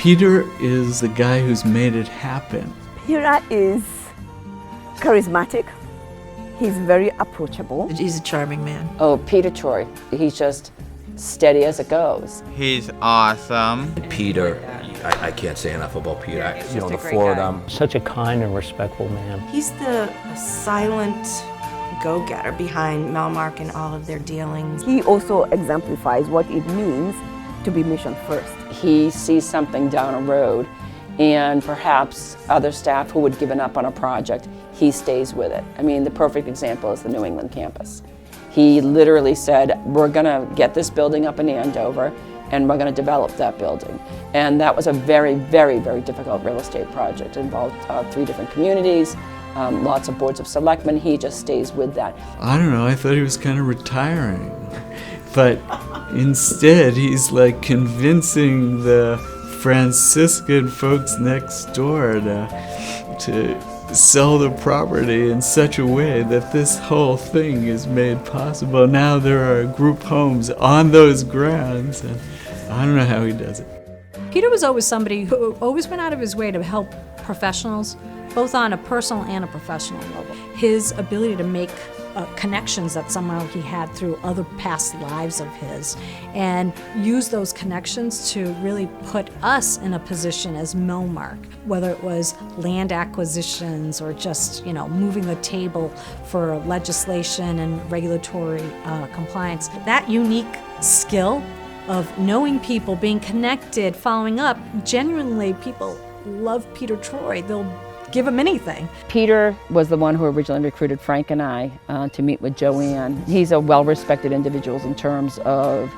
Peter is the guy who's made it happen. Peter is charismatic. He's very approachable. He's a charming man. Oh, Peter Troy, he's just steady as it goes. He's awesome. Peter, I can't say enough about Peter. The four of them. Such a kind and respectful man. He's the silent go-getter behind Melmark and all of their dealings. He also exemplifies what it means to be mission first. He sees something down a road, and perhaps other staff who would given up on a project, he stays with it. I mean, the perfect example is the New England campus. He literally said, we're gonna get this building up in Andover, and we're gonna develop that building. And that was a very, very, very difficult real estate project. It involved 3 different communities, lots of boards of selectmen. He just stays with that. I don't know, I thought he was kind of retiring. But instead, he's like convincing the Franciscan folks next door to sell the property in such a way that this whole thing is made possible. Now there are group homes on those grounds, and I don't know how he does it. Peter was always somebody who always went out of his way to help professionals, both on a personal and a professional level. His ability to make connections that somehow he had through other past lives of his, and use those connections to really put us in a position as Melmark, whether it was land acquisitions or just moving the table for legislation and regulatory compliance. That unique skill of knowing people, being connected, following up, genuinely people love Peter Troy. They'll give him anything. Peter was the one who originally recruited Frank and I to meet with Joanne. He's a well-respected individual in terms of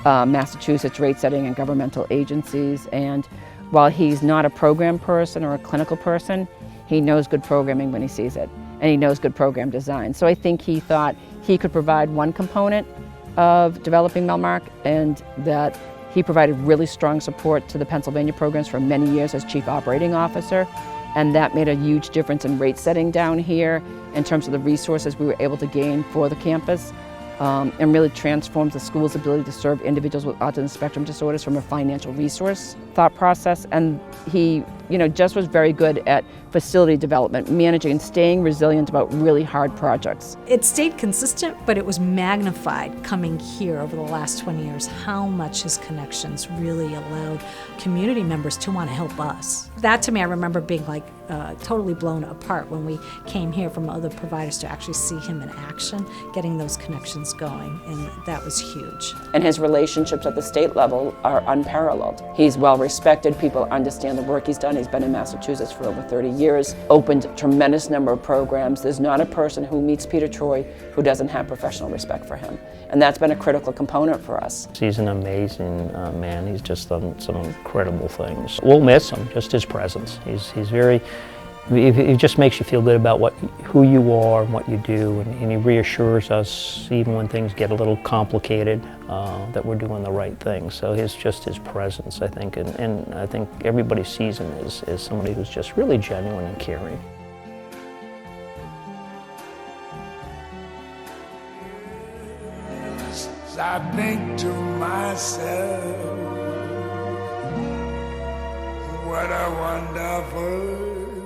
Massachusetts rate setting and governmental agencies, and while he's not a program person or a clinical person, he knows good programming when he sees it, and he knows good program design. So I think he thought he could provide one component of developing Melmark, and that he provided really strong support to the Pennsylvania programs for many years as Chief Operating Officer. And that made a huge difference in rate setting down here in terms of the resources we were able to gain for the campus, and really transforms the school's ability to serve individuals with autism spectrum disorders from a financial resource thought process. And he just was very good at facility development, managing and staying resilient about really hard projects. It stayed consistent, but it was magnified coming here over the last 20 years, how much his connections really allowed community members to want to help us. That to me, I remember being totally blown apart when we came here from other providers to actually see him in action, getting those connections going, and that was huge. And his relationships at the state level are unparalleled. He's well respected, people understand the work he's done. He's been in Massachusetts for over 30 years, opened a tremendous number of programs. There's not a person who meets Peter Troy who doesn't have professional respect for him. And that's been a critical component for us. He's an amazing man. He's just done some incredible things. We'll miss him, just his presence. He's very, it just makes you feel good about who you are and what you do, and he reassures us even when things get a little complicated that we're doing the right thing. So his presence, I think, and I think everybody sees him as somebody who's just really genuine and caring. I think to myself, what a wonderful